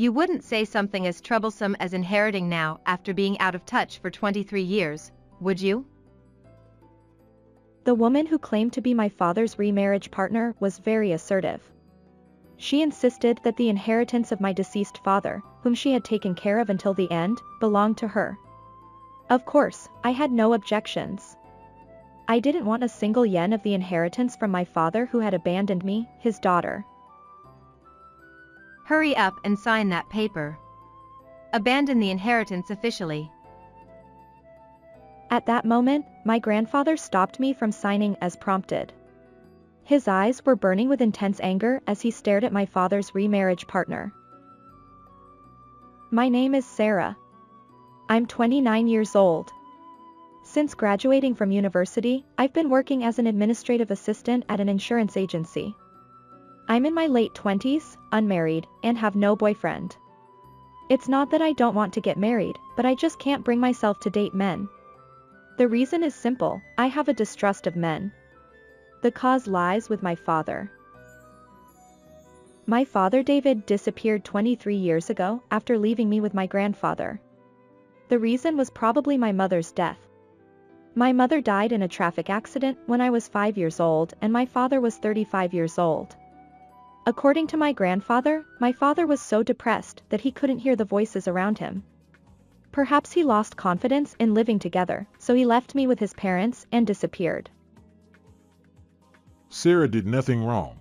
You wouldn't say something as troublesome as inheriting now after being out of touch for 23 years, would you? The woman who claimed to be my father's remarriage partner was very assertive. She insisted that the inheritance of my deceased father, whom she had taken care of until the end, belonged to her. Of course, I had no objections. I didn't want a single yen of the inheritance from my father who had abandoned me, his daughter. Hurry up and sign that paper. Abandon the inheritance officially. At that moment, my grandfather stopped me from signing as prompted. His eyes were burning with intense anger as he stared at my father's remarriage partner. My name is Sarah. I'm 29 years old. Since graduating from university, I've been working as an administrative assistant at an insurance agency. I'm in my late 20s, unmarried, and have no boyfriend. It's not that I don't want to get married, but I just can't bring myself to date men. The reason is simple: I have a distrust of men. The cause lies with my father. My father David disappeared 23 years ago after leaving me with my grandfather. The reason was probably my mother's death. My mother died in a traffic accident when I was 5 years old and my father was 35 years old. According to my grandfather, my father was so depressed that he couldn't hear the voices around him. Perhaps he lost confidence in living together, so he left me with his parents and disappeared. Sarah did nothing wrong.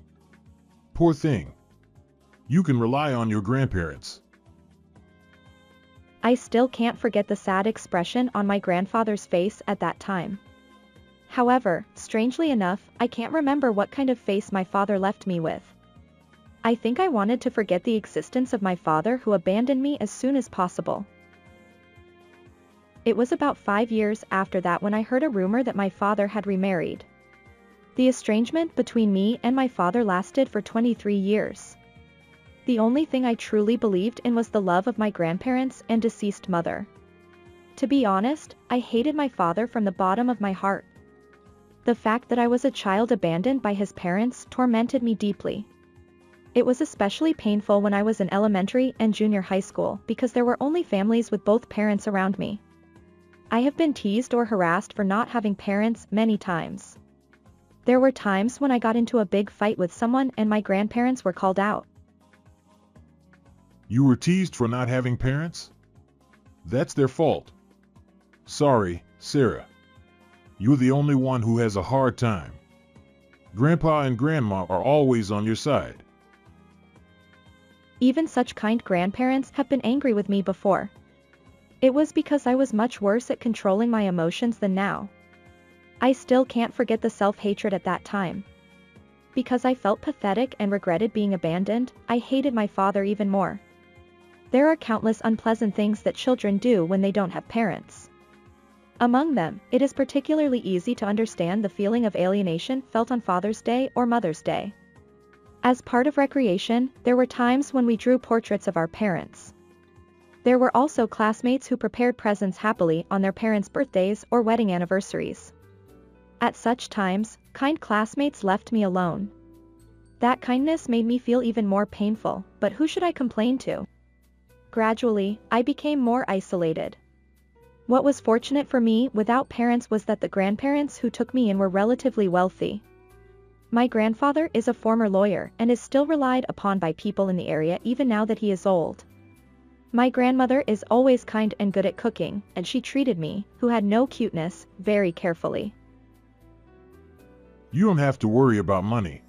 Poor thing. You can rely on your grandparents. I still can't forget the sad expression on my grandfather's face at that time. However, strangely enough, I can't remember what kind of face my father left me with. I think I wanted to forget the existence of my father who abandoned me as soon as possible. It was about 5 years after that when I heard a rumor that my father had remarried. The estrangement between me and my father lasted for 23 years. The only thing I truly believed in was the love of my grandparents and deceased mother. To be honest, I hated my father from the bottom of my heart. The fact that I was a child abandoned by his parents tormented me deeply. It was especially painful when I was in elementary and junior high school because there were only families with both parents around me. I have been teased or harassed for not having parents many times. There were times when I got into a big fight with someone and my grandparents were called out. You were teased for not having parents? That's their fault. Sorry, Sarah. You're the only one who has a hard time. Grandpa and Grandma are always on your side. Even such kind grandparents have been angry with me before. It was because I was much worse at controlling my emotions than now. I still can't forget the self-hatred at that time. Because I felt pathetic and regretted being abandoned, I hated my father even more. There are countless unpleasant things that children do when they don't have parents. Among them, it is particularly easy to understand the feeling of alienation felt on Father's Day or Mother's Day. As part of recreation, there were times when we drew portraits of our parents. There were also classmates who prepared presents happily on their parents' birthdays or wedding anniversaries. At such times, kind classmates left me alone. That kindness made me feel even more painful, but who should I complain to? Gradually, I became more isolated. What was fortunate for me without parents was that the grandparents who took me in were relatively wealthy. My grandfather is a former lawyer and is still relied upon by people in the area even now that he is old. My grandmother is always kind and good at cooking, and she treated me, who had no cuteness, very carefully. You don't have to worry about money.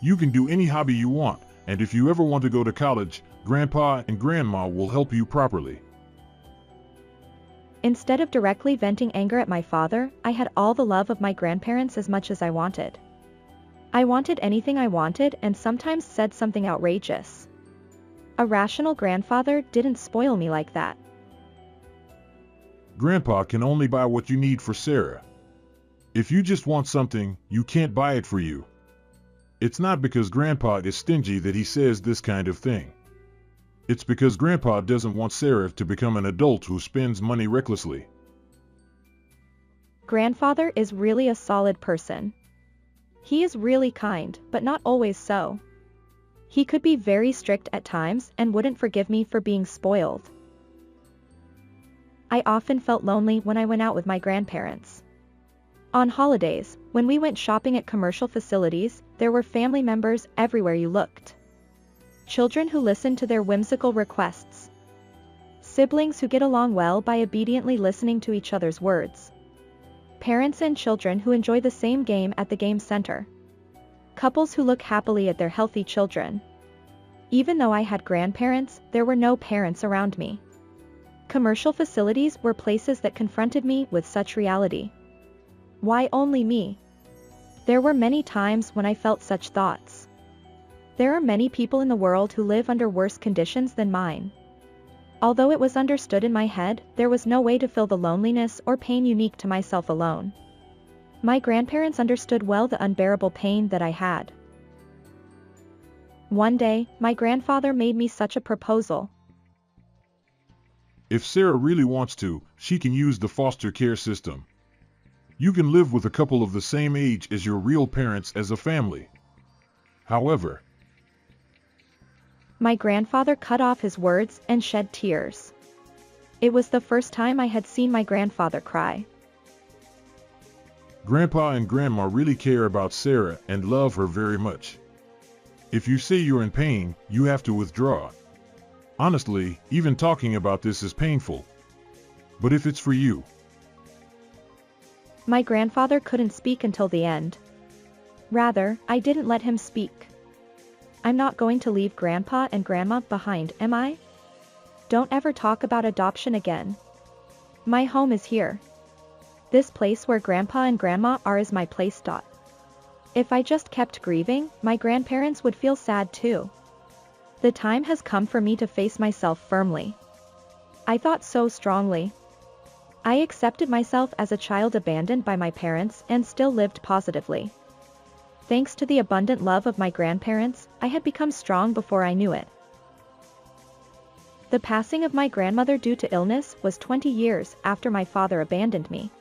You can do any hobby you want, and if you ever want to go to college, Grandpa and Grandma will help you properly. Instead of directly venting anger at my father, I had all the love of my grandparents as much as I wanted. I wanted anything I wanted and sometimes said something outrageous. A rational grandfather didn't spoil me like that. Grandpa can only buy what you need for Sarah. If you just want something, you can't buy it for you. It's not because Grandpa is stingy that he says this kind of thing. It's because Grandpa doesn't want Sarah to become an adult who spends money recklessly. Grandfather is really a solid person. He is really kind, but not always so. He could be very strict at times and wouldn't forgive me for being spoiled. I often felt lonely when I went out with my grandparents. On holidays, when we went shopping at commercial facilities, there were family members everywhere you looked. Children who listened to their whimsical requests. Siblings who get along well by obediently listening to each other's words. Parents and children who enjoy the same game at the game center. Couples who look happily at their healthy children. Even though I had grandparents, there were no parents around me. Commercial facilities were places that confronted me with such reality. Why only me? There were many times when I felt such thoughts. There are many people in the world who live under worse conditions than mine. Although it was understood in my head, there was no way to fill the loneliness or pain unique to myself alone. My grandparents understood well the unbearable pain that I had. One day, my grandfather made me such a proposal. If Sarah really wants to, she can use the foster care system. You can live with a couple of the same age as your real parents as a family. However, my grandfather cut off his words and shed tears. It was the first time I had seen my grandfather cry. Grandpa and Grandma really care about Sarah and love her very much. If you say you're in pain, you have to withdraw. Honestly, even talking about this is painful. But if it's for you. My grandfather couldn't speak until the end. Rather, I didn't let him speak. I'm not going to leave Grandpa and Grandma behind, am I? Don't ever talk about adoption again. My home is here. This place where Grandpa and Grandma are is my place. If I just kept grieving, my grandparents would feel sad too. The time has come for me to face myself firmly. I thought so strongly. I accepted myself as a child abandoned by my parents and still lived positively. Thanks to the abundant love of my grandparents, I had become strong before I knew it. The passing of my grandmother due to illness was 20 years after my father abandoned me.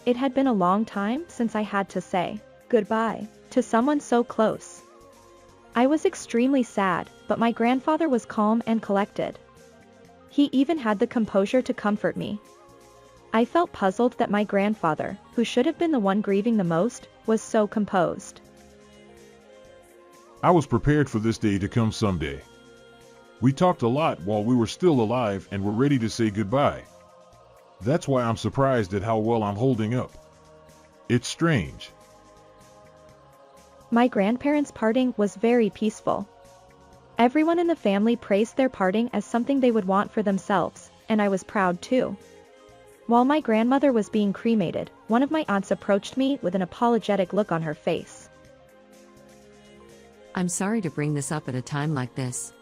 It had been a long time since I had to say goodbye to someone so close. I was extremely sad, but my grandfather was calm and collected. He even had the composure to comfort me. I felt puzzled that my grandfather, who should have been the one grieving the most, was so composed. I was prepared for this day to come someday. We talked a lot while we were still alive and were ready to say goodbye. That's why I'm surprised at how well I'm holding up. It's strange. My grandparents' parting was very peaceful. Everyone in the family praised their parting as something they would want for themselves, and I was proud too. While my grandmother was being cremated, one of my aunts approached me with an apologetic look on her face. I'm sorry to bring this up at a time like this,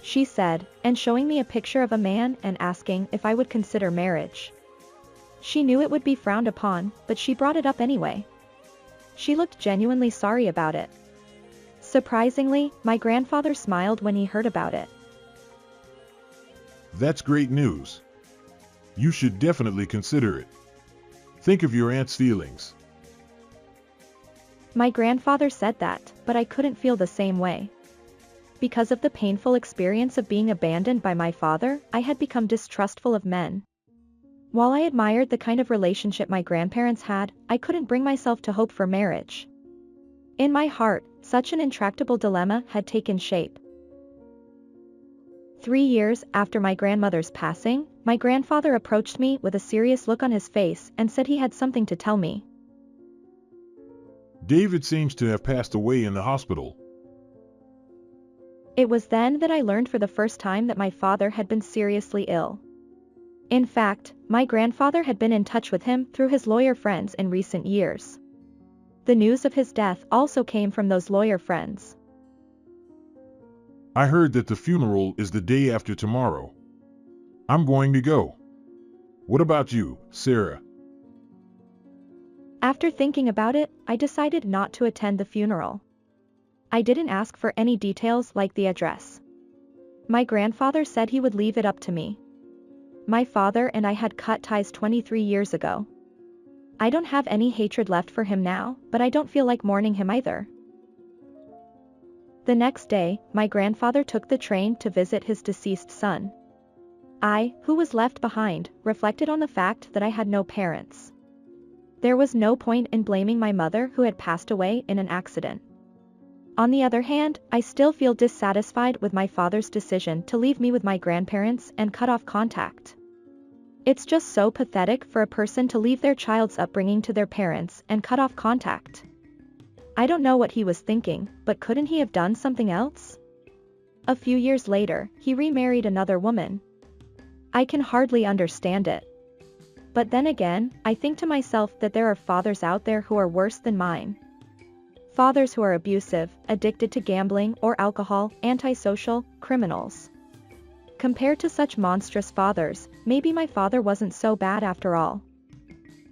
she said, and showing me a picture of a man and asking if I would consider marriage. She knew it would be frowned upon, but she brought it up anyway. She looked genuinely sorry about it. Surprisingly, my grandfather smiled when he heard about it. That's great news. You should definitely consider it. Think of your aunt's feelings. My grandfather said that, but I couldn't feel the same way. Because of the painful experience of being abandoned by my father, I had become distrustful of men. While I admired the kind of relationship my grandparents had, I couldn't bring myself to hope for marriage. In my heart, such an intractable dilemma had taken shape. 3 years after my grandmother's passing, my grandfather approached me with a serious look on his face and said he had something to tell me. David seems to have passed away in the hospital. It was then that I learned for the first time that my father had been seriously ill. In fact, my grandfather had been in touch with him through his lawyer friends in recent years. The news of his death also came from those lawyer friends. I heard that the funeral is the day after tomorrow. I'm going to go. What about you, Sarah? After thinking about it, I decided not to attend the funeral. I didn't ask for any details like the address. My grandfather said he would leave it up to me. My father and I had cut ties 23 years ago. I don't have any hatred left for him now, but I don't feel like mourning him either. The next day, my grandfather took the train to visit his deceased son. I, who was left behind, reflected on the fact that I had no parents. There was no point in blaming my mother who had passed away in an accident. On the other hand, I still feel dissatisfied with my father's decision to leave me with my grandparents and cut off contact. It's just so pathetic for a person to leave their child's upbringing to their parents and cut off contact. I don't know what he was thinking, but couldn't he have done something else? A few years later, he remarried another woman. I can hardly understand it. But then again, I think to myself that there are fathers out there who are worse than mine. Fathers who are abusive, addicted to gambling or alcohol, antisocial, criminals. Compared to such monstrous fathers, maybe my father wasn't so bad after all.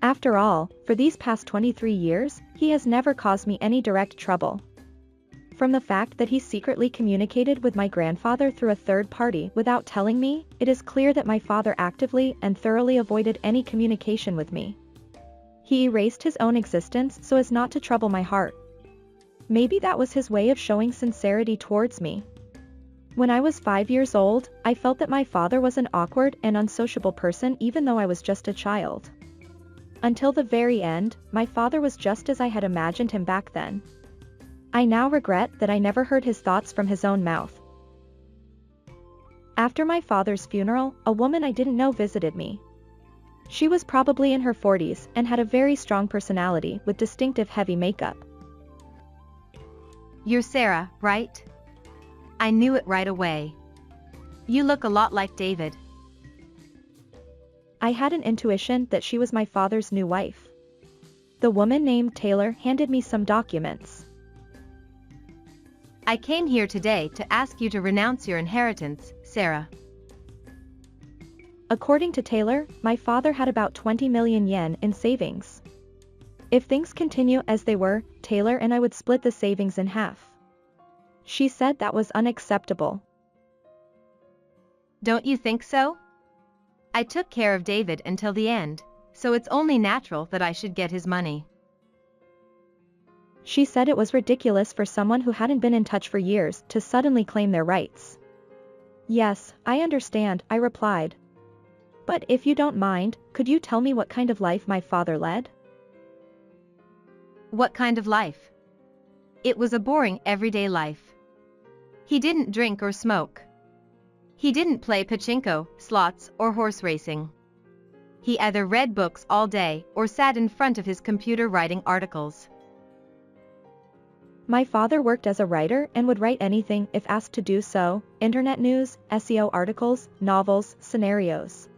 After all, for these past 23 years, he has never caused me any direct trouble. From the fact that he secretly communicated with my grandfather through a third party without telling me, it is clear that my father actively and thoroughly avoided any communication with me. He erased his own existence so as not to trouble my heart. Maybe that was his way of showing sincerity towards me. When I was 5 years old, I felt that my father was an awkward and unsociable person even though I was just a child. Until the very end, my father was just as I had imagined him back then. I now regret that I never heard his thoughts from his own mouth. After my father's funeral, a woman I didn't know visited me. She was probably in her 40s and had a very strong personality with distinctive heavy makeup. You're Sarah, right? I knew it right away. You look a lot like David. I had an intuition that she was my father's new wife. The woman named Taylor handed me some documents. I came here today to ask you to renounce your inheritance, Sarah. According to Taylor, my father had about 20 million yen in savings. If things continue as they were, Taylor and I would split the savings in half. She said that was unacceptable. Don't you think so? I took care of David until the end, so it's only natural that I should get his money. She said it was ridiculous for someone who hadn't been in touch for years to suddenly claim their rights. Yes, I understand, I replied. But if you don't mind, could you tell me what kind of life my father led? What kind of life? It was a boring, everyday life. He didn't drink or smoke. He didn't play pachinko, slots, or horse racing. He either read books all day or sat in front of his computer writing articles. My father worked as a writer and would write anything if asked to do so: internet news, SEO articles, novels, scenarios.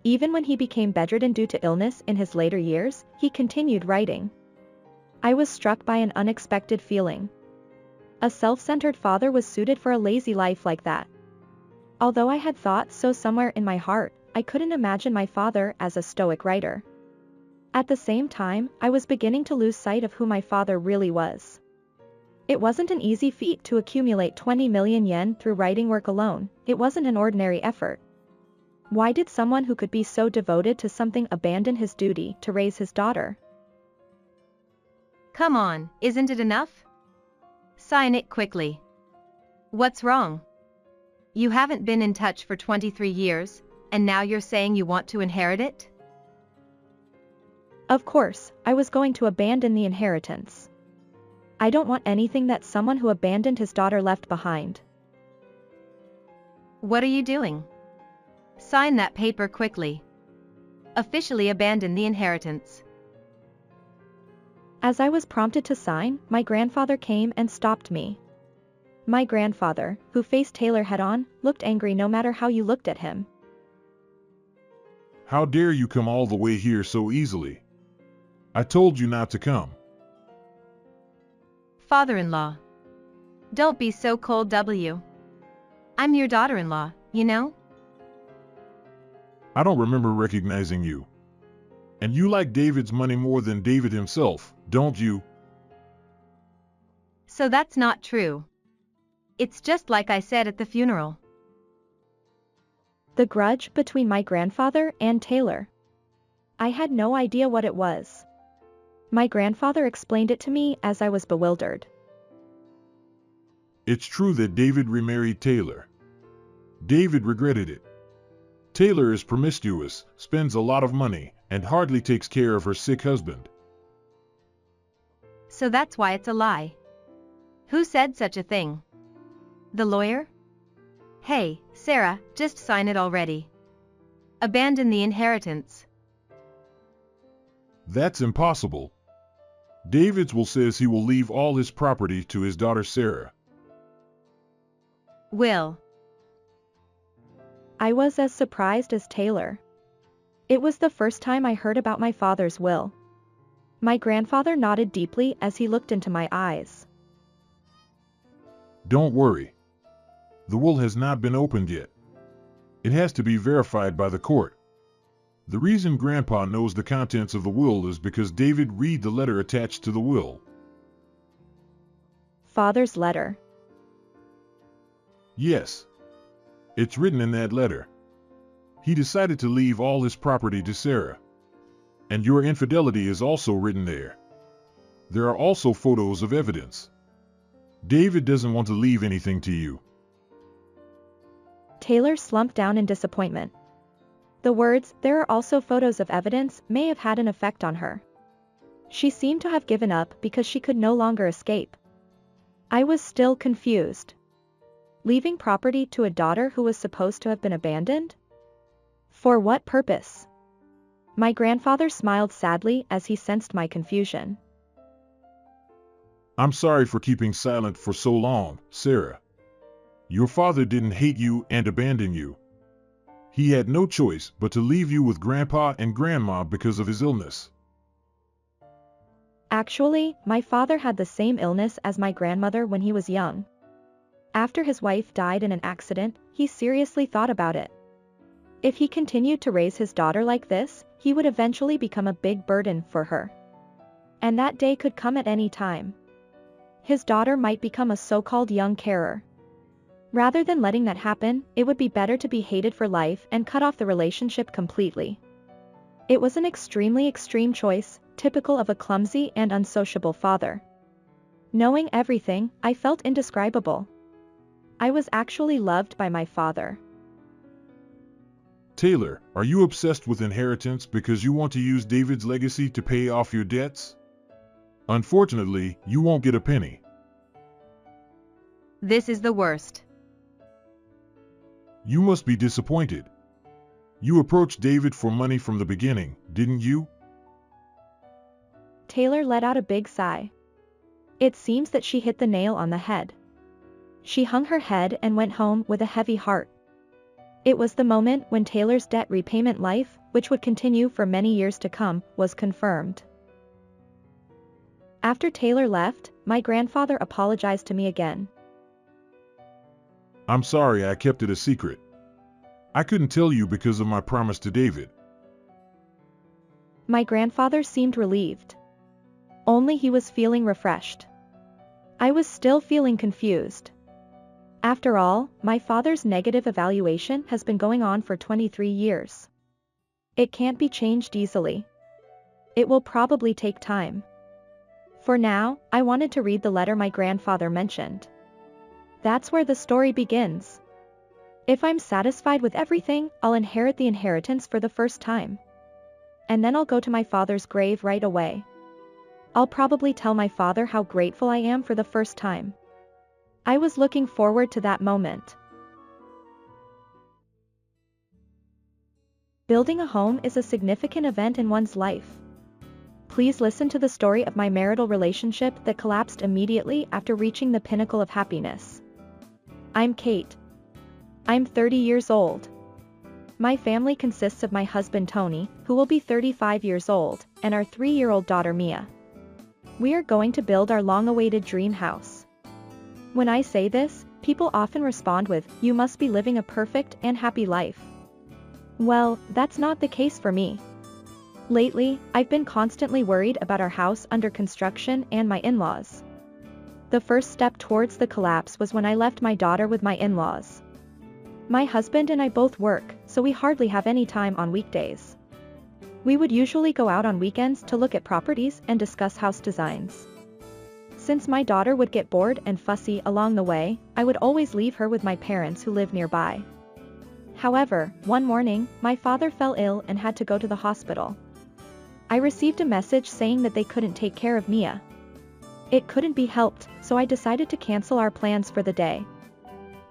Even when he became bedridden due to illness in his later years, he continued writing. I was struck by an unexpected feeling. A self-centered father was suited for a lazy life like that. Although I had thought so somewhere in my heart, I couldn't imagine my father as a stoic writer. At the same time, I was beginning to lose sight of who my father really was. It wasn't an easy feat to accumulate 20 million yen through writing work alone. It wasn't an ordinary effort. Why did someone who could be so devoted to something abandon his duty to raise his daughter? Come on, isn't it enough? Sign it quickly. What's wrong? You haven't been in touch for 23 years, and now you're saying you want to inherit it? Of course, I was going to abandon the inheritance. I don't want anything that someone who abandoned his daughter left behind. What are you doing? Sign that paper quickly. Officially abandon the inheritance. As I was prompted to sign, my grandfather came and stopped me. My grandfather, who faced Taylor head-on, looked angry no matter how you looked at him. How dare you come all the way here so easily? I told you not to come. Father-in-law. Don't be so cold, W. I'm your daughter-in-law, you know? I don't remember recognizing you. And you like David's money more than David himself, don't you? So that's not true. It's just like I said at the funeral. The grudge between my grandfather and Taylor. I had no idea what it was. My grandfather explained it to me as I was bewildered. It's true that David remarried Taylor. David regretted it. Taylor is promiscuous, spends a lot of money, and hardly takes care of her sick husband. So that's why it's a lie. Who said such a thing? The lawyer? Hey, Sarah, just sign it already. Abandon the inheritance. That's impossible. David's will says he will leave all his property to his daughter Sarah. Will. I was as surprised as Taylor. It was the first time I heard about my father's will. My grandfather nodded deeply as he looked into my eyes. Don't worry. The will has not been opened yet. It has to be verified by the court. The reason Grandpa knows the contents of the will is because David read the letter attached to the will. Father's letter. Yes. It's written in that letter. He decided to leave all his property to Sarah. And your infidelity is also written there. There are also photos of evidence. David doesn't want to leave anything to you. Taylor slumped down in disappointment. The words, "there are also photos of evidence," may have had an effect on her. She seemed to have given up because she could no longer escape. I was still confused. Leaving property to a daughter who was supposed to have been abandoned? For what purpose? My grandfather smiled sadly as he sensed my confusion. I'm sorry for keeping silent for so long, Sarah. Your father didn't hate you and abandon you. He had no choice but to leave you with Grandpa and Grandma because of his illness. Actually, my father had the same illness as my grandmother when he was young. After his wife died in an accident, he seriously thought about it. If he continued to raise his daughter like this, he would eventually become a big burden for her. And that day could come at any time. His daughter might become a so-called young carer. Rather than letting that happen, it would be better to be hated for life and cut off the relationship completely. It was an extremely extreme choice, typical of a clumsy and unsociable father. Knowing everything, I felt indescribable. I was actually loved by my father. Taylor, are you obsessed with inheritance because you want to use David's legacy to pay off your debts? Unfortunately, you won't get a penny. This is the worst. You must be disappointed. You approached David for money from the beginning, didn't you? Taylor let out a big sigh. It seems that she hit the nail on the head. She hung her head and went home with a heavy heart. It was the moment when Taylor's debt repayment life, which would continue for many years to come, was confirmed. After Taylor left, my grandfather apologized to me again. I'm sorry I kept it a secret. I couldn't tell you because of my promise to David. My grandfather seemed relieved. Only he was feeling refreshed. I was still feeling confused. After all, my father's negative evaluation has been going on for 23 years. It can't be changed easily. It will probably take time. For now, I wanted to read the letter my grandfather mentioned. That's where the story begins. If I'm satisfied with everything, I'll inherit the inheritance for the first time. And then I'll go to my father's grave right away. I'll probably tell my father how grateful I am for the first time. I was looking forward to that moment. Building a home is a significant event in one's life. Please listen to the story of my marital relationship that collapsed immediately after reaching the pinnacle of happiness. I'm Kate. I'm 30 years old. My family consists of my husband Tony, who will be 35 years old, and our 3-year-old daughter Mia. We are going to build our long-awaited dream house. When I say this, people often respond with, "You must be living a perfect and happy life." Well, that's not the case for me. Lately, I've been constantly worried about our house under construction and my in-laws. The first step towards the collapse was when I left my daughter with my in-laws. My husband and I both work, so we hardly have any time on weekdays. We would usually go out on weekends to look at properties and discuss house designs. Since my daughter would get bored and fussy along the way, I would always leave her with my parents who live nearby. However, one morning, my father fell ill and had to go to the hospital. I received a message saying that they couldn't take care of Mia. It couldn't be helped, so I decided to cancel our plans for the day.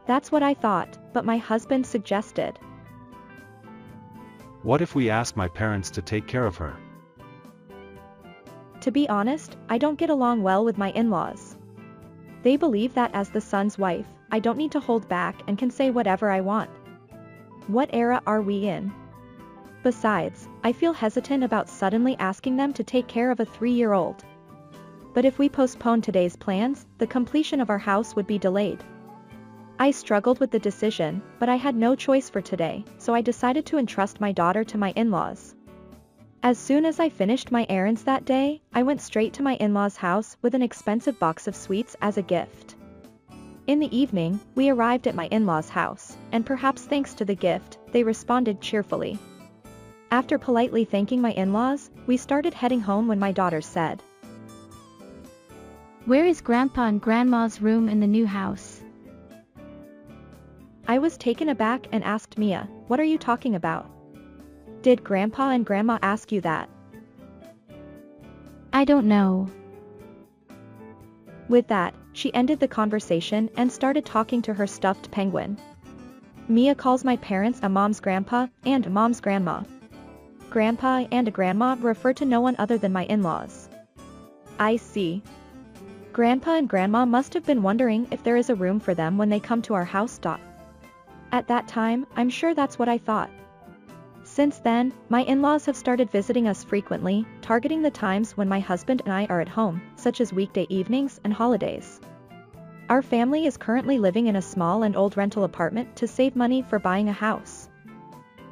That's what I thought, but my husband suggested. What if we ask my parents to take care of her? To be honest, I don't get along well with my in-laws. They believe that as the son's wife, I don't need to hold back and can say whatever I want. What era are we in? Besides, I feel hesitant about suddenly asking them to take care of a 3-year-old. But if we postpone today's plans, the completion of our house would be delayed. I struggled with the decision, but I had no choice for today, so I decided to entrust my daughter to my in-laws. As soon as I finished my errands that day, I went straight to my in-laws' house with an expensive box of sweets as a gift. In the evening, we arrived at my in-laws' house, and perhaps thanks to the gift, they responded cheerfully. After politely thanking my in-laws, we started heading home when my daughter said, "Where is Grandpa and Grandma's room in the new house?" I was taken aback and asked Mia, "What are you talking about? Did Grandpa and Grandma ask you that?" "I don't know." With that, she ended the conversation and started talking to her stuffed penguin. Mia calls my parents a mom's grandpa and a mom's grandma. Grandpa and a grandma refer to no one other than my in-laws. I see. Grandpa and Grandma must have been wondering if there is a room for them when they come to our house. At that time, I'm sure that's what I thought. Since then, my in-laws have started visiting us frequently, targeting the times when my husband and I are at home, such as weekday evenings and holidays. Our family is currently living in a small and old rental apartment to save money for buying a house.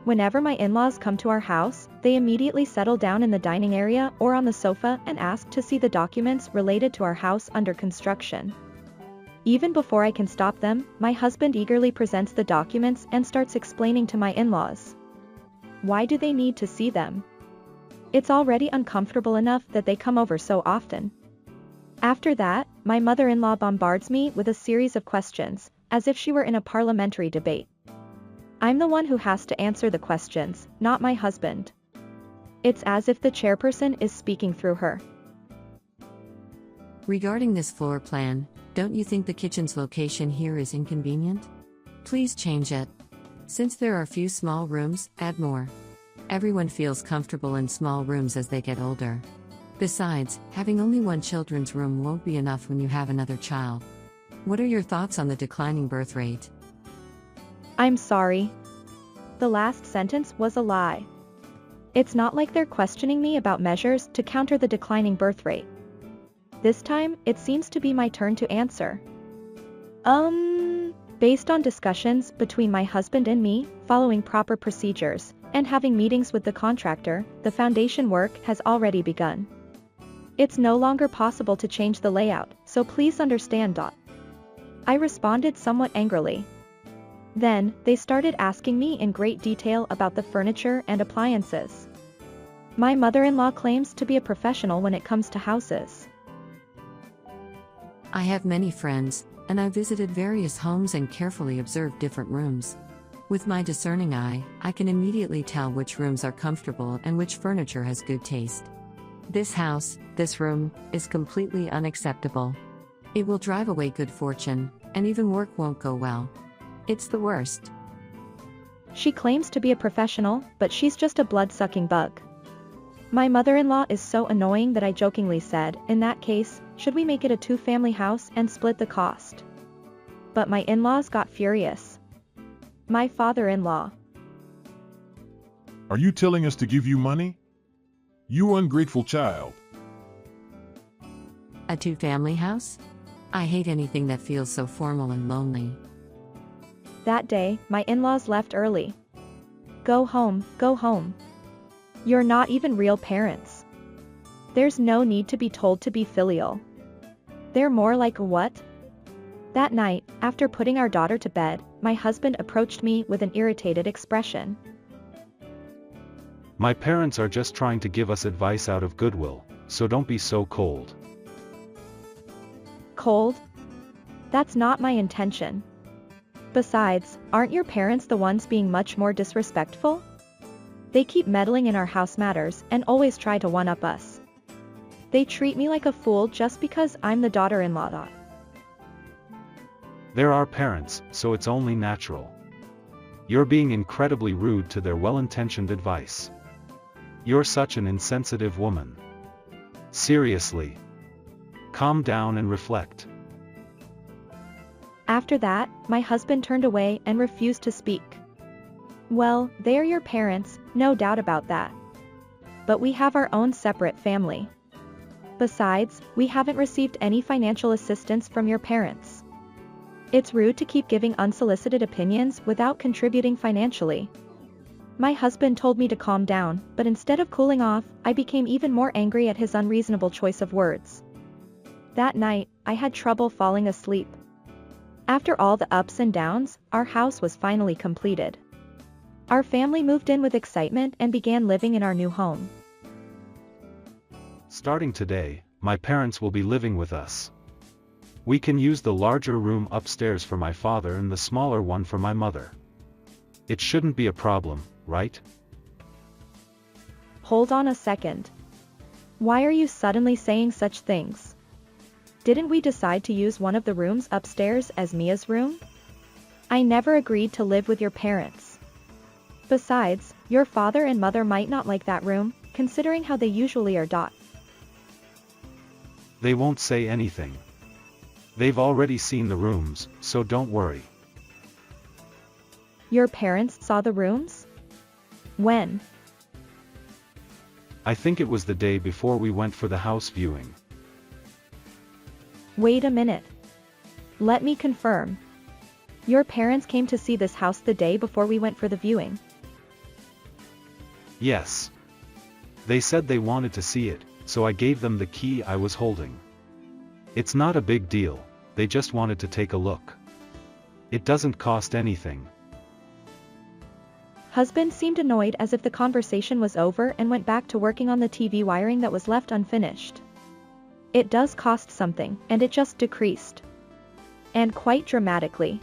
Whenever my in-laws come to our house, they immediately settle down in the dining area or on the sofa and ask to see the documents related to our house under construction. Even before I can stop them, my husband eagerly presents the documents and starts explaining to my in-laws. Why do they need to see them? It's already uncomfortable enough that they come over so often. After that, my mother-in-law bombards me with a series of questions, as if she were in a parliamentary debate. I'm the one who has to answer the questions, not my husband. It's as if the chairperson is speaking through her. Regarding this floor plan, don't you think the kitchen's location here is inconvenient? Please change it. Since there are few small rooms, add more. Everyone feels comfortable in small rooms as they get older. Besides, having only one children's room won't be enough when you have another child. What are your thoughts on the declining birth rate? I'm sorry. The last sentence was a lie. It's not like they're questioning me about measures to counter the declining birth rate. This time, it seems to be my turn to answer. Based on discussions between my husband and me, following proper procedures, and having meetings with the contractor, the foundation work has already begun. It's no longer possible to change the layout, so please understand. I responded somewhat angrily. Then, they started asking me in great detail about the furniture and appliances. My mother-in-law claims to be a professional when it comes to houses. I have many friends, and I visited various homes and carefully observed different rooms. With my discerning eye, I can immediately tell which rooms are comfortable and which furniture has good taste. This house, this room, is completely unacceptable. It will drive away good fortune, and even work won't go well. It's the worst. She claims to be a professional, but she's just a blood-sucking bug. My mother-in-law is so annoying that I jokingly said, in that case, should we make it a 2-family house and split the cost? But my in-laws got furious. My father-in-law. Are you telling us to give you money? You ungrateful child. A 2-family house? I hate anything that feels so formal and lonely. That day, my in-laws left early. Go home, go home. You're not even real parents. There's no need to be told to be filial. They're more like a what? That night, after putting our daughter to bed, my husband approached me with an irritated expression. My parents are just trying to give us advice out of goodwill, so don't be so cold. Cold? That's not my intention. Besides, aren't your parents the ones being much more disrespectful? They keep meddling in our house matters and always try to one-up us. They treat me like a fool just because I'm the daughter-in-law. They're our parents, so it's only natural. You're being incredibly rude to their well-intentioned advice. You're such an insensitive woman. Seriously. Calm down and reflect. After that, my husband turned away and refused to speak. Well, they're your parents, no doubt about that. But we have our own separate family. Besides, we haven't received any financial assistance from your parents. It's rude to keep giving unsolicited opinions without contributing financially. My husband told me to calm down, but instead of cooling off, I became even more angry at his unreasonable choice of words. That night, I had trouble falling asleep. After all the ups and downs, our house was finally completed. Our family moved in with excitement and began living in our new home. Starting today, my parents will be living with us. We can use the larger room upstairs for my father and the smaller one for my mother. It shouldn't be a problem, right? Hold on a second. Why are you suddenly saying such things? Didn't we decide to use one of the rooms upstairs as Mia's room? I never agreed to live with your parents. Besides, your father and mother might not like that room, considering how they usually are. They won't say anything. They've already seen the rooms, so don't worry. Your parents saw the rooms? When? I think it was the day before we went for the house viewing. Wait a minute. Let me confirm. Your parents came to see this house the day before we went for the viewing. Yes. They said they wanted to see it, so I gave them the key I was holding. It's not a big deal, they just wanted to take a look. It doesn't cost anything. Husband seemed annoyed as if the conversation was over and went back to working on the TV wiring that was left unfinished. It does cost something, and it just decreased. And quite dramatically.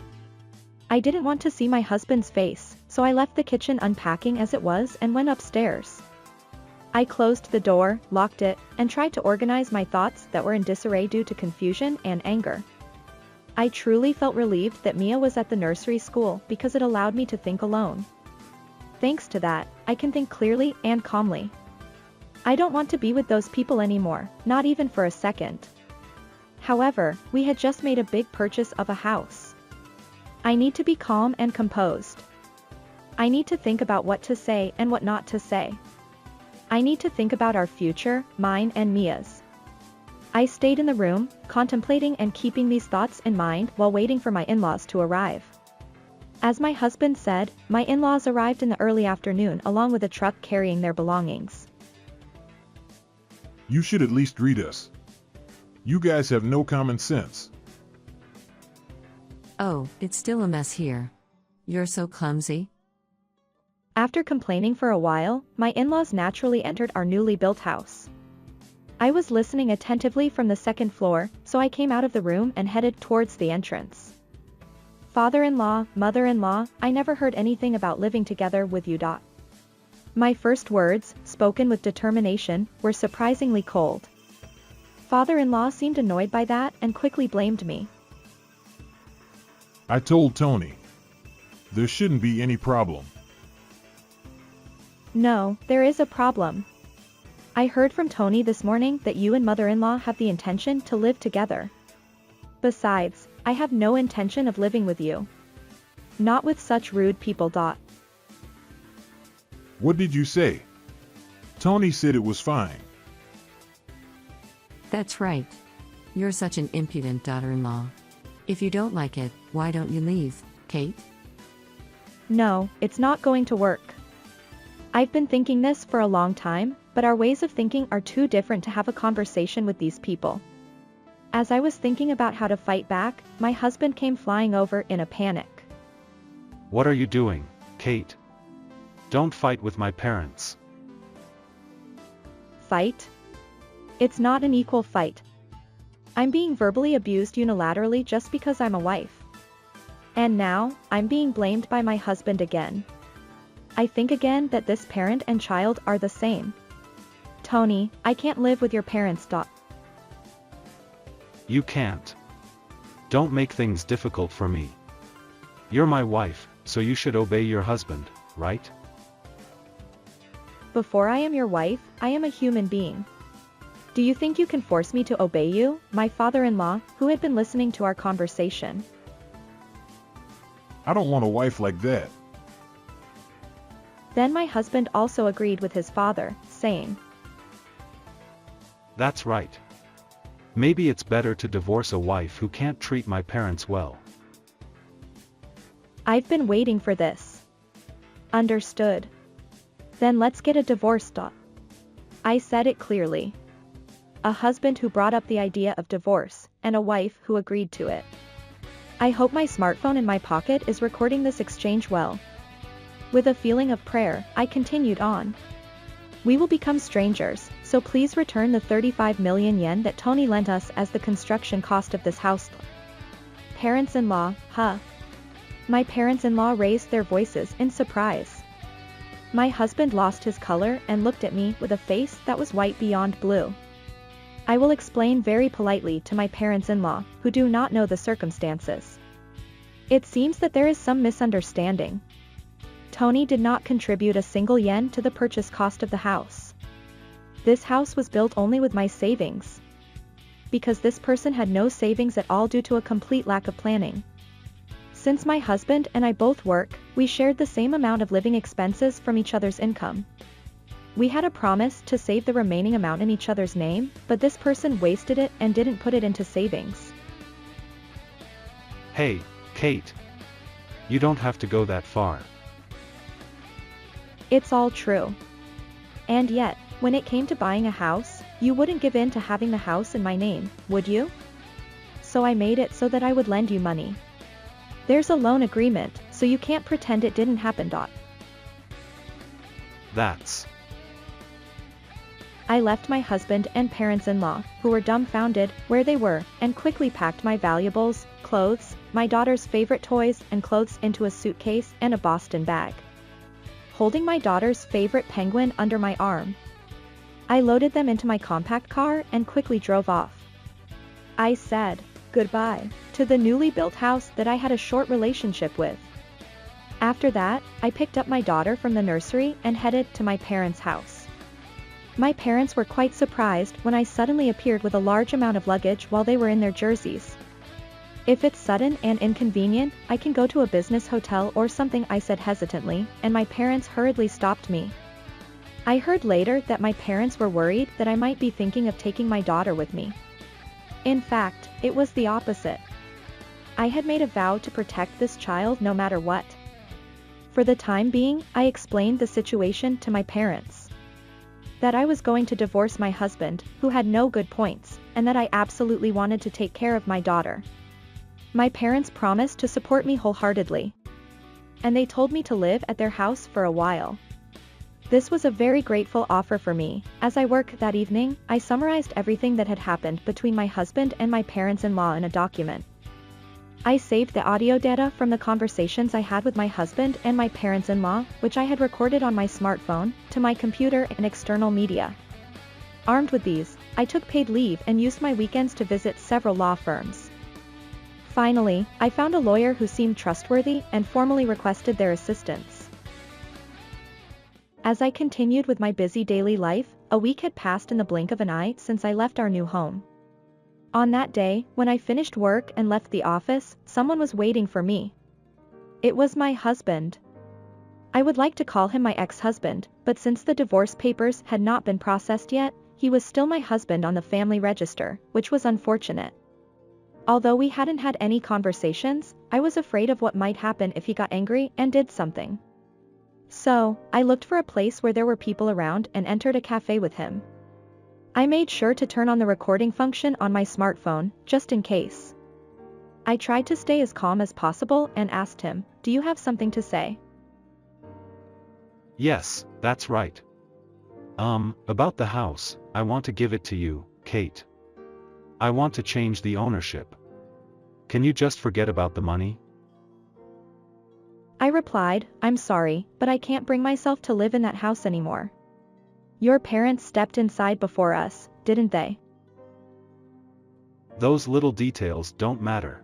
I didn't want to see my husband's face, so I left the kitchen unpacking as it was and went upstairs. I closed the door, locked it, and tried to organize my thoughts that were in disarray due to confusion and anger. I truly felt relieved that Mia was at the nursery school because it allowed me to think alone. Thanks to that, I can think clearly and calmly. I don't want to be with those people anymore, not even for a second. However, we had just made a big purchase of a house. I need to be calm and composed. I need to think about what to say and what not to say. I need to think about our future, mine and Mia's. I stayed in the room, contemplating and keeping these thoughts in mind while waiting for my in-laws to arrive. As my husband said, my in-laws arrived in the early afternoon along with a truck carrying their belongings. You should at least read us. You guys have no common sense. Oh, it's still a mess here. You're so clumsy. After complaining for a while, my in-laws naturally entered our newly built house. I was listening attentively from the second floor, so I came out of the room and headed towards the entrance. Father-in-law, mother-in-law, I never heard anything about living together with you. My first words, spoken with determination, were surprisingly cold. Father-in-law seemed annoyed by that and quickly blamed me. I told Tony. There shouldn't be any problem. No, there is a problem. I heard from Tony this morning that you and mother-in-law have the intention to live together. Besides, I have no intention of living with you. Not with such rude people. What did you say? Tony said it was fine. That's right. You're such an impudent daughter-in-law. If you don't like it, why don't you leave, Kate? No, it's not going to work. I've been thinking this for a long time, but our ways of thinking are too different to have a conversation with these people. As I was thinking about how to fight back, my husband came flying over in a panic. What are you doing, Kate? Don't fight with my parents. Fight? It's not an equal fight. I'm being verbally abused unilaterally just because I'm a wife. And now, I'm being blamed by my husband again. I think again that this parent and child are the same. Tony, I can't live with your parents. You can't. Don't make things difficult for me. You're my wife, so you should obey your husband, right? Before I am your wife, I am a human being. Do you think you can force me to obey you, my father-in-law, who had been listening to our conversation? I don't want a wife like that. Then my husband also agreed with his father, saying, That's right. Maybe it's better to divorce a wife who can't treat my parents well. I've been waiting for this. Understood. Then let's get a divorce. I said it clearly. A husband who brought up the idea of divorce, and a wife who agreed to it. I hope my smartphone in my pocket is recording this exchange well. With a feeling of prayer, I continued on. We will become strangers, so please return the 35 million yen that Tony lent us as the construction cost of this house. Parents-in-law, huh? My parents-in-law raised their voices in surprise. My husband lost his color and looked at me with a face that was white beyond blue. I will explain very politely to my parents-in-law, who do not know the circumstances. It seems that there is some misunderstanding. Tony did not contribute a single yen to the purchase cost of the house. This house was built only with my savings. Because this person had no savings at all due to a complete lack of planning. Since my husband and I both work, we shared the same amount of living expenses from each other's income. We had a promise to save the remaining amount in each other's name, but this person wasted it and didn't put it into savings. Hey, Kate. You don't have to go that far. It's all true. And yet, when it came to buying a house, you wouldn't give in to having the house in my name, would you? So I made it so that I would lend you money. There's a loan agreement, so you can't pretend it didn't happen. That's... I left my husband and parents-in-law, who were dumbfounded, where they were, and quickly packed my valuables, clothes, my daughter's favorite toys and clothes into a suitcase and a Boston bag. Holding my daughter's favorite penguin under my arm, I loaded them into my compact car and quickly drove off. I said goodbye to the newly built house that I had a short relationship with. After that, I picked up my daughter from the nursery and headed to my parents' house. My parents were quite surprised when I suddenly appeared with a large amount of luggage while they were in their jerseys. If it's sudden and inconvenient, I can go to a business hotel or something, I said hesitantly, and my parents hurriedly stopped me. I heard later that my parents were worried that I might be thinking of taking my daughter with me. In fact, it was the opposite. I had made a vow to protect this child no matter what. For the time being, I explained the situation to my parents. That I was going to divorce my husband, who had no good points, and that I absolutely wanted to take care of my daughter. My parents promised to support me wholeheartedly. And they told me to live at their house for a while. This was a very grateful offer for me. As I worked that evening, I summarized everything that had happened between my husband and my parents-in-law in a document. I saved the audio data from the conversations I had with my husband and my parents-in-law, which I had recorded on my smartphone, to my computer and external media. Armed with these, I took paid leave and used my weekends to visit several law firms. Finally, I found a lawyer who seemed trustworthy and formally requested their assistance. As I continued with my busy daily life, a week had passed in the blink of an eye since I left our new home. On that day, when I finished work and left the office, someone was waiting for me. It was my husband. I would like to call him my ex-husband, but since the divorce papers had not been processed yet, he was still my husband on the family register, which was unfortunate. Although we hadn't had any conversations, I was afraid of what might happen if he got angry and did something. So, I looked for a place where there were people around and entered a cafe with him. I made sure to turn on the recording function on my smartphone, just in case. I tried to stay as calm as possible and asked him, "Do you have something to say?" Yes, that's right. About the house, I want to give it to you, Kate. I want to change the ownership. Can you just forget about the money? I replied, I'm sorry, but I can't bring myself to live in that house anymore. Your parents stepped inside before us, didn't they? Those little details don't matter.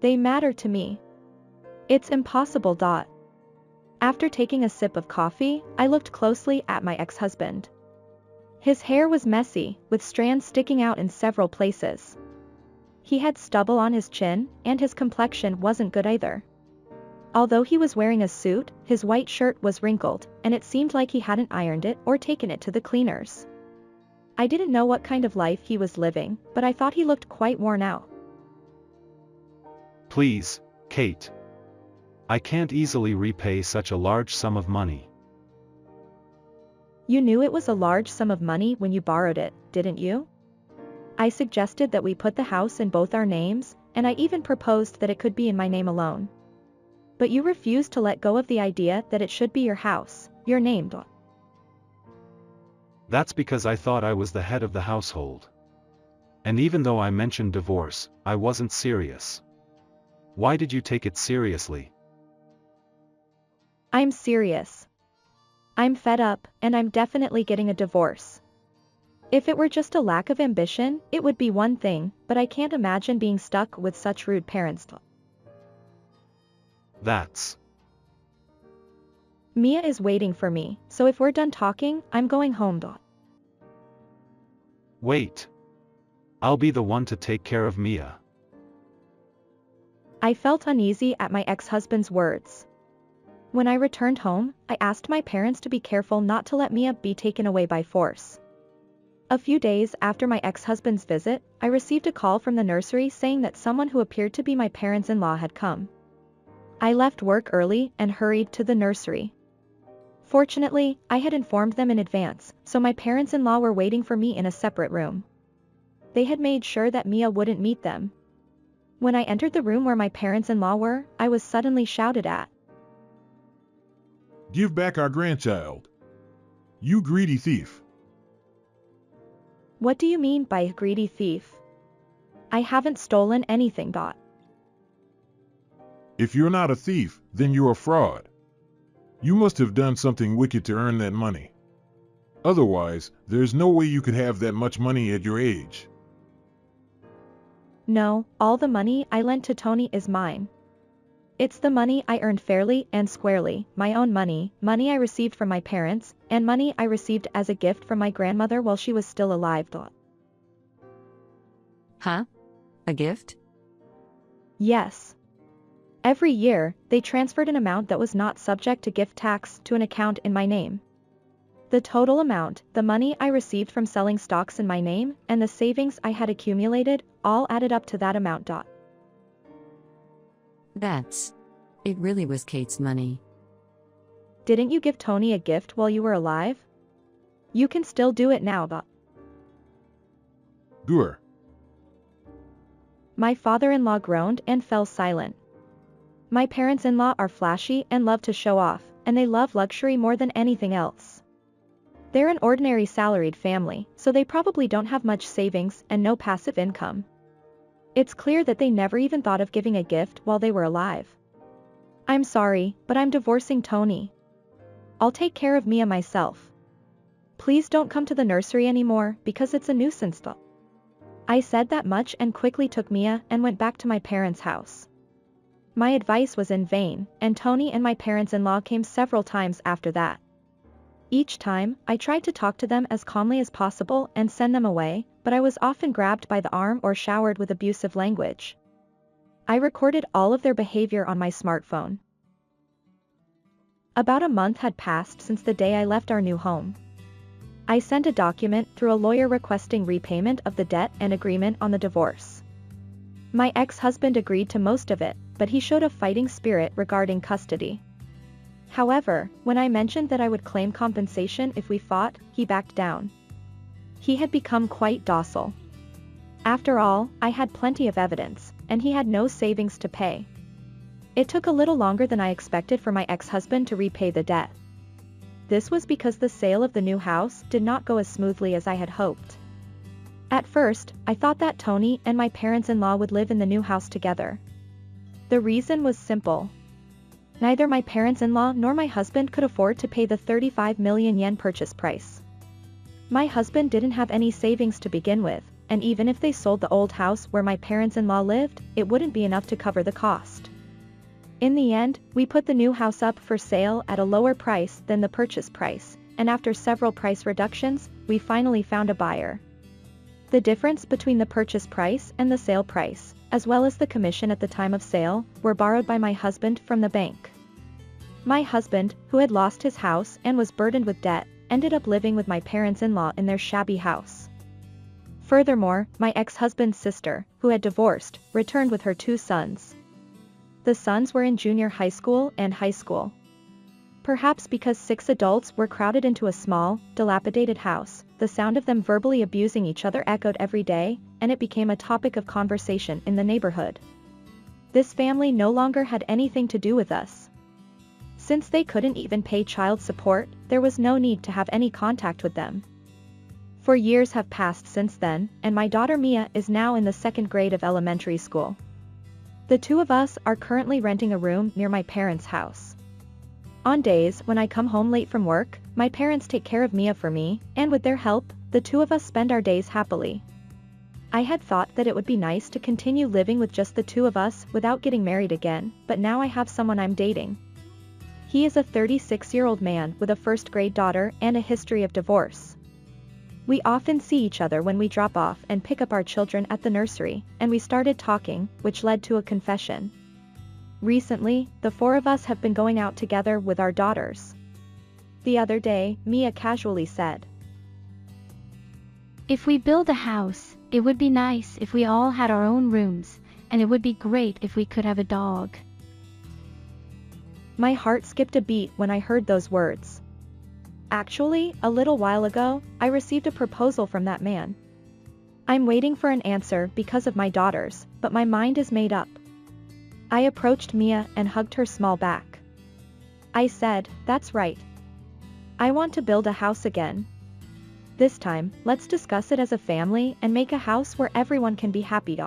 They matter to me. It's impossible. After taking a sip of coffee, I looked closely at my ex-husband. His hair was messy, with strands sticking out in several places. He had stubble on his chin, and his complexion wasn't good either. Although he was wearing a suit, his white shirt was wrinkled, and it seemed like he hadn't ironed it or taken it to the cleaners. I didn't know what kind of life he was living, but I thought he looked quite worn out. Please, Kate. I can't easily repay such a large sum of money. You knew it was a large sum of money when you borrowed it, didn't you? I suggested that we put the house in both our names, and I even proposed that it could be in my name alone. But you refused to let go of the idea that it should be your house, your name. That's because I thought I was the head of the household. And even though I mentioned divorce, I wasn't serious. Why did you take it seriously? I'm serious. I'm fed up, and I'm definitely getting a divorce. If it were just a lack of ambition, it would be one thing, but I can't imagine being stuck with such rude parents. That's... Mia is waiting for me, so if we're done talking, I'm going home. Wait. I'll be the one to take care of Mia. I felt uneasy at my ex-husband's words. When I returned home, I asked my parents to be careful not to let Mia be taken away by force. A few days after my ex-husband's visit, I received a call from the nursery saying that someone who appeared to be my parents-in-law had come. I left work early and hurried to the nursery. Fortunately, I had informed them in advance, so my parents-in-law were waiting for me in a separate room. They had made sure that Mia wouldn't meet them. When I entered the room where my parents-in-law were, I was suddenly shouted at. Give back our grandchild. You greedy thief. What do you mean by greedy thief? I haven't stolen anything. If you're not a thief, then you're a fraud. You must have done something wicked to earn that money. Otherwise, there's no way you could have that much money at your age. No, all the money I lent to Tony is mine. It's the money I earned fairly and squarely, my own money, money I received from my parents, and money I received as a gift from my grandmother while she was still alive. Huh? A gift? Yes. Every year, they transferred an amount that was not subject to gift tax to an account in my name. The total amount, the money I received from selling stocks in my name, and the savings I had accumulated, all added up to that amount. It really was Kate's money. Didn't you give Tony a gift while you were alive? You can still do it now. Gur. My father-in-law groaned and fell silent. My parents-in-law are flashy and love to show off, and they love luxury more than anything else. They're an ordinary salaried family, so they probably don't have much savings and no passive income. It's clear that they never even thought of giving a gift while they were alive. I'm sorry, but I'm divorcing Tony. I'll take care of Mia myself. Please don't come to the nursery anymore because it's a nuisance. I said that much and quickly took Mia and went back to my parents' house. My advice was in vain, and Tony and my parents-in-law came several times after that. Each time, I tried to talk to them as calmly as possible and send them away, but I was often grabbed by the arm or showered with abusive language. I recorded all of their behavior on my smartphone. About a month had passed since the day I left our new home. I sent a document through a lawyer requesting repayment of the debt and agreement on the divorce. My ex-husband agreed to most of it, but he showed a fighting spirit regarding custody. However, when I mentioned that I would claim compensation if we fought, he backed down. He had become quite docile. After all, I had plenty of evidence, and he had no savings to pay. It took a little longer than I expected for my ex-husband to repay the debt. This was because the sale of the new house did not go as smoothly as I had hoped. At first, I thought that Tony and my parents-in-law would live in the new house together. The reason was simple. Neither my parents-in-law nor my husband could afford to pay the 35 million yen purchase price. My husband didn't have any savings to begin with, and even if they sold the old house where my parents-in-law lived, it wouldn't be enough to cover the cost. In the end, we put the new house up for sale at a lower price than the purchase price, and after several price reductions, we finally found a buyer. The difference between the purchase price and the sale price, as well as the commission at the time of sale, were borrowed by my husband from the bank. My husband, who had lost his house and was burdened with debt, ended up living with my parents-in-law in their shabby house. Furthermore, my ex-husband's sister, who had divorced, returned with her 2 sons. The sons were in junior high school and high school. Perhaps because 6 adults were crowded into a small, dilapidated house, the sound of them verbally abusing each other echoed every day, and it became a topic of conversation in the neighborhood. This family no longer had anything to do with us. Since they couldn't even pay child support, there was no need to have any contact with them. 4 years have passed since then, and my daughter Mia is now in the 2nd grade of elementary school. The 2 of us are currently renting a room near my parents' house. On days when I come home late from work, my parents take care of Mia for me, and with their help, the 2 of us spend our days happily. I had thought that it would be nice to continue living with just the 2 of us without getting married again, but now I have someone I'm dating. He is a 36-year-old man with a 1st grade daughter and a history of divorce. We often see each other when we drop off and pick up our children at the nursery, and we started talking, which led to a confession. Recently, the 4 of us have been going out together with our daughters. The other day, Mia casually said, If we build a house, it would be nice if we all had our own rooms, and it would be great if we could have a dog. My heart skipped a beat when I heard those words. Actually, a little while ago, I received a proposal from that man. I'm waiting for an answer because of my daughters, but my mind is made up. I approached Mia and hugged her small back. I said, "That's right. I want to build a house again. This time, let's discuss it as a family and make a house where everyone can be happy.